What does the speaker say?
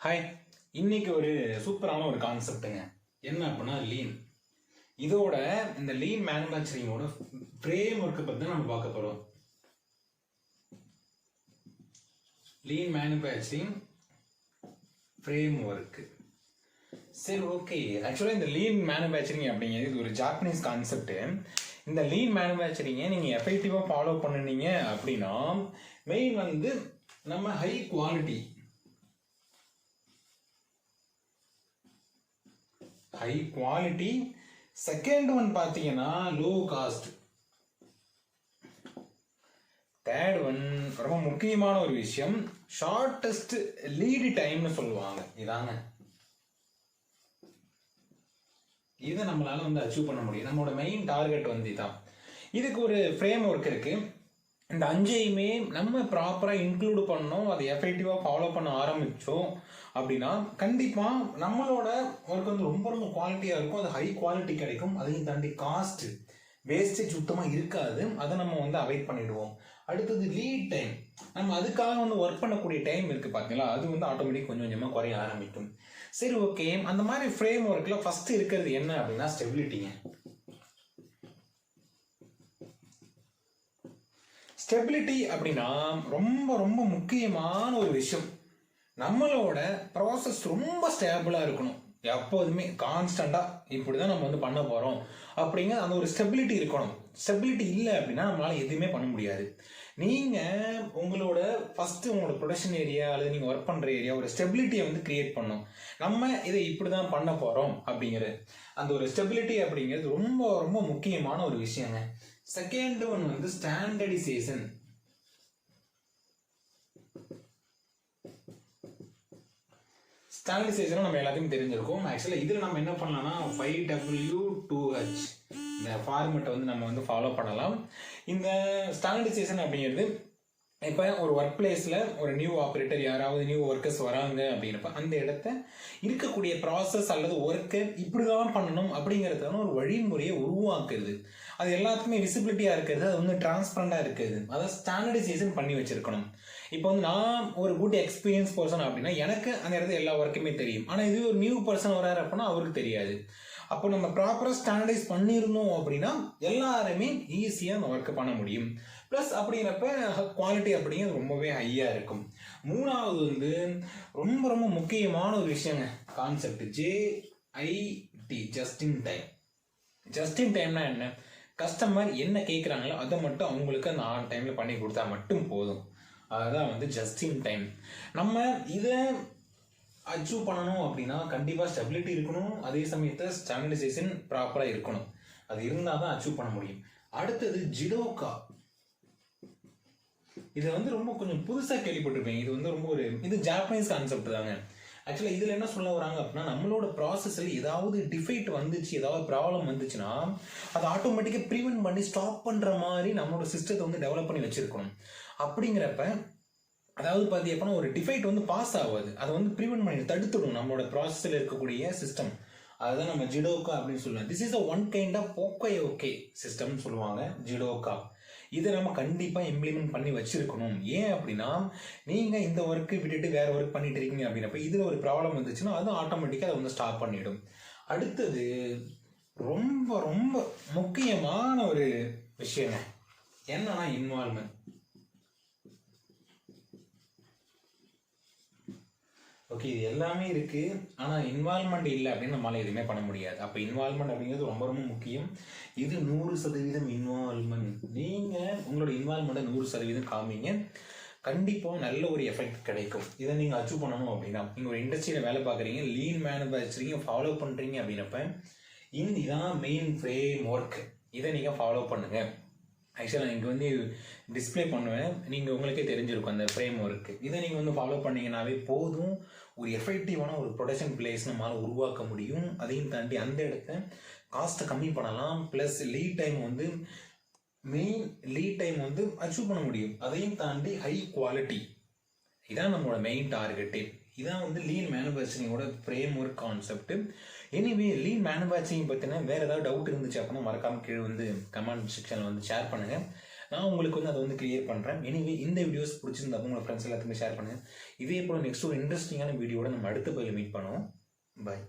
Hi. இன்னைக்கு ஒரு சூப்பரான ஒரு கான்செப்ட்டுங்க. என்ன அப்படின்னா லீன். இதோட இந்த லீன் மேனுஃபேக்சரிங்கோட ஃப்ரேம் ஒர்க்கை பற்றி தான் நம்ம பார்க்க போகிறோம். Lean manufacturing frame work. சரி, ஓகே. ஆக்சுவலாக இந்த லீன் மேனுஃபேக்சரிங் அப்படிங்கிறது இது ஒரு ஜாப்பனீஸ் கான்செப்ட்டு. இந்த லீன் மேனுஃபேக்சரிங்கை நீங்கள் எஃபெக்டிவாக ஃபாலோ பண்ணினீங்க அப்படின்னா மெயின் வந்து நம்ம ஹை குவாலிட்டி செகண்ட் ஒன் பார்த்தீங்கன்னா லோ காஸ்ட், தேர்ட் ஒன் ரொம்ப முக்கியமான ஒரு விஷயம் ஷார்டஸ்ட் லீடு டைம்னு சொல்லுவாங்க. இதாங்க இதை நம்மளால வந்து அச்சீவ் பண்ண முடியும். நம்மளோட மெயின் டார்கெட் வந்து இதான். இதுக்கு ஒரு ஃப்ரேம் ஒர்க் இருக்கு. இந்த அஞ்சையுமே நம்ம ப்ராப்பராக இன்க்ளூட் பண்ணோம், அதை எஃபெக்டிவாக ஃபாலோ பண்ண ஆரம்பித்தோம் அப்படின்னா கண்டிப்பாக நம்மளோட ஒர்க் வந்து ரொம்ப ரொம்ப குவாலிட்டியாக இருக்கும். அது ஹை குவாலிட்டி கிடைக்கும். அதையும் தாண்டி காஸ்ட் வேஸ்டேஜ் சுத்தமாக இருக்காது. அதை நம்ம வந்து அவாய்ட் பண்ணிடுவோம். அடுத்தது லீட் டைம். நம்ம அதுக்காக வந்து ஒர்க் பண்ணக்கூடிய டைம் இருக்குது பார்த்தீங்களா, அது வந்து ஆட்டோமேட்டிக் கொஞ்சம் கொஞ்சமாக குறைய ஆரம்பிக்கும். சரி, ஓகே. அந்த மாதிரி ஃப்ரேம் ஒர்க்கில் ஃபஸ்ட்டு இருக்கிறது என்ன அப்படின்னா ஸ்டெபிலிட்டிங்க. ஸ்டெபிலிட்டி அப்படின்னா ரொம்ப ரொம்ப முக்கியமான ஒரு விஷயம். நம்மளோட ப்ராசஸ் ரொம்ப ஸ்டேபிளாக இருக்கணும். எப்போதுமே கான்ஸ்டண்ட்டாக இப்படி தான் நம்ம வந்து பண்ண போகிறோம் அப்படிங்கிற அந்த ஒரு ஸ்டெபிலிட்டி இருக்கணும். ஸ்டெபிலிட்டி இல்லை அப்படின்னா நம்மளால் எதுவுமே பண்ண முடியாது. நீங்கள் உங்களோட ஃபஸ்ட்டு உங்களோட ப்ரொடக்ஷன் ஏரியா அல்லது நீங்கள் ஒர்க் பண்ணுற ஏரியா ஒரு ஸ்டெபிலிட்டியை வந்து கிரியேட் பண்ணணும். நம்ம இதை இப்படி தான் பண்ண போகிறோம் அப்படிங்கிற அந்த ஒரு ஸ்டெபிலிட்டி அப்படிங்கிறது ரொம்ப ரொம்ப முக்கியமான ஒரு விஷயங்க. செகண்ட் ஒன் வந்து ஸ்டாண்டர்டைசேஷன். ஸ்டாண்டர்டைசேஷன் நம்ம எல்லாத்தையும் தெரிஞ்சிருக்கோம். ஆக்சுவலாக இதில் நம்ம என்ன பண்ணலாம்னா 5W2H இந்த ஃபார்மெட்டை வந்து நம்ம வந்து ஃபாலோ பண்ணலாம். இந்த ஸ்டாண்டர்டைசேஷன் அப்படிங்கிறது இப்போ ஒரு ஒர்க் பிளேஸில் ஒரு நியூ ஆப்ரேட்டர் யாராவது நியூ ஒர்க்கர்ஸ் வராங்க அப்படின்னப்ப அந்த இடத்த இருக்கக்கூடிய ப்ராசஸ் அல்லது ஒர்க்கை இப்படி தான் பண்ணணும் அப்படிங்கிறதுக்கான ஒரு வழிமுறையை உருவாக்குறது. அது எல்லாத்துக்குமே விசிபிலிட்டியாக இருக்கிறது, அது வந்து டிரான்ஸ்பரண்டாக இருக்கிறது. அதை ஸ்டாண்டர்டைசேஷன் பண்ணி வச்சிருக்கணும். இப்போ வந்து நான் ஒரு குட் எக்ஸ்பீரியன்ஸ் பர்சன் அப்படின்னா எனக்கு அந்த இடத்துல எல்லா ஒர்க்குமே தெரியும். ஆனால் இது ஒரு நியூ பர்சன் வராரு அப்படின்னா அவருக்கு தெரியாது. அப்போ நம்ம ப்ராப்பராக ஸ்டாண்டர்டைஸ் பண்ணியிருந்தோம் அப்படின்னா எல்லாருமே ஈஸியாக அந்த ஒர்க்கை பண்ண முடியும். ப்ளஸ் அப்படிங்கிறப்ப குவாலிட்டி அப்படிங்கிறது ரொம்பவே ஹையாக இருக்கும். மூணாவது வந்து ரொம்ப ரொம்ப முக்கியமான ஒரு விஷயங்க concept JIT, just in time. Just in டைம்னா என்ன? கஸ்டமர் என்ன கேட்குறாங்களோ அதை மட்டும் அவங்களுக்கு அந்த ஆன் டைமில் பண்ணி கொடுத்தா மட்டும் போதும். அதுதான் வந்து ஜஸ்ட் இன் டைம். நம்ம இதை அச்சீவ் பண்ணணும் அப்படின்னா கண்டிப்பாக ஸ்டெபிலிட்டி இருக்கணும், அதே சமயத்தில் ஸ்டாண்டர்டைசேஷன் ப்ராப்பராக இருக்கணும். அது இருந்தால் தான் அச்சீவ் பண்ண முடியும். அடுத்தது ஜிடோகா. இது வந்து ரொம்ப கொஞ்சம் புதுசாக கேள்விப்பட்டிருப்பேன். இது வந்து ரொம்ப இது ஜாப்பனீஸ் கான்செப்ட் தாங்க. ஆக்சுவலாக இதில் என்ன சொல்ல வராங்க அப்படின்னா நம்மளோட ப்ராசஸில் ஏதாவது டிஃபெக்ட் வந்துச்சு, ஏதாவது ப்ராப்ளம் வந்துச்சுன்னா அதை ஆட்டோமேட்டிக்காக ப்ரிவென்ட் பண்ணி ஸ்டாப் பண்ணுற மாதிரி நம்மளோட சிஸ்டத்தை வந்து டெவலப் பண்ணி வச்சுருக்கணும். அப்படிங்கிறப்ப அதாவது பார்த்தீங்கன்னா ஒரு டிஃபெக்ட் வந்து பாஸ் ஆகாது, அதை வந்து ப்ரிவென்ட் பண்ணி தடுத்துடும் நம்மளோட ப்ராசஸில் இருக்கக்கூடிய சிஸ்டம். அதுதான் நம்ம ஜிடோகா அப்படின்னு சொல்லுவாங்க. This is a one kind of okay சிஸ்டம்னு சொல்லுவாங்க ஜிடோகா. இதை நம்ம கண்டிப்பாக இம்ப்ளிமெண்ட் பண்ணி வச்சிருக்கணும். ஏன் அப்படின்னா நீங்கள் இந்த ஒர்க்கு விட்டுட்டு வேற ஒர்க் பண்ணிட்டு இருக்கீங்க அப்படின்னப்ப இதில் ஒரு ப்ராப்ளம் வந்துச்சுன்னா அது ஆட்டோமேட்டிக்காக அதை வந்து ஸ்டாப் பண்ணிடும். அடுத்தது ரொம்ப ரொம்ப முக்கியமான ஒரு விஷயங்க என்னன்னா இன்வால்மெண்ட். ஓகே, இது எல்லாமே இருக்கு, ஆனால் இன்வால்மெண்ட் இல்லை அப்படின்னு நம்மளால எதுவுமே பண்ண முடியாது. அப்போ இன்வால்மெண்ட் அப்படிங்கிறது ரொம்ப ரொம்ப முக்கியம். இது 100% இன்வால்மெண்ட். நீங்கள் உங்களோட இன்வால்மெண்ட்டை 100% காமிங்க, கண்டிப்பாக நல்ல ஒரு எஃபெக்ட் கிடைக்கும். இதை நீங்கள் அச்சீவ் பண்ணணும் அப்படின்னா நீங்கள் ஒரு இண்டஸ்ட்ரியில் வேலை பார்க்குறீங்க, லீன் மேனுஃபேக்சரிங் ஃபாலோ பண்ணுறீங்க அப்படின்னப்ப இதான் மெயின் ஃப்ரேம் ஒர்க். இதை நீங்கள் ஃபாலோ பண்ணுங்கள். ஆக்சுவலாக இங்கே வந்து டிஸ்பிளே பண்ணுவேன், நீங்கள் உங்களுக்கே தெரிஞ்சிருக்கும் அந்த ஃப்ரேம் ஒர்க்கு. இதை நீங்கள் வந்து ஃபாலோ பண்ணிங்கன்னாவே போதும், ஒரு எஃபெக்டிவான ஒரு ப்ரொடக்ஷன் பிளேஸ் நம்மளால் உருவாக்க முடியும். அதையும் தாண்டி அந்த இடத்த காஸ்ட்டை கம்மி பண்ணலாம். ப்ளஸ் லீட் டைம் வந்து மெயின் லீட் டைம் வந்து அச்சீவ் பண்ண முடியும். அதையும் தாண்டி ஹை குவாலிட்டி, இதான் நம்மளோட மெயின் டார்கெட்டு. இதான் வந்து லீன் மேனுஃபேக்சரிங்கோட framework concept. Anyway lean manufacturing பற்றின வேறு ஏதாவது டவுட் இருந்துச்சு அப்படின்னா மறக்காமல் கீழே வந்து கமெண்ட் செக்ஷனில் வந்து ஷேர் பண்ணுங்கள். நான் உங்களுக்கு வந்து அதை வந்து கிளியர் பண்ணுறேன். எனிவே இந்த வீடியோஸ் பிடிச்சிருந்தா உங்கள் ஃப்ரெண்ட்ஸ் எல்லாத்துக்குமே ஷேர் பண்ணுங்கள். இதே போல் நெக்ஸ்ட் ஒரு இன்ட்ரெஸ்டிங்கான வீடியோட நம்ம அடுத்த பதில் மீட் பண்ணுவோம். பாய்.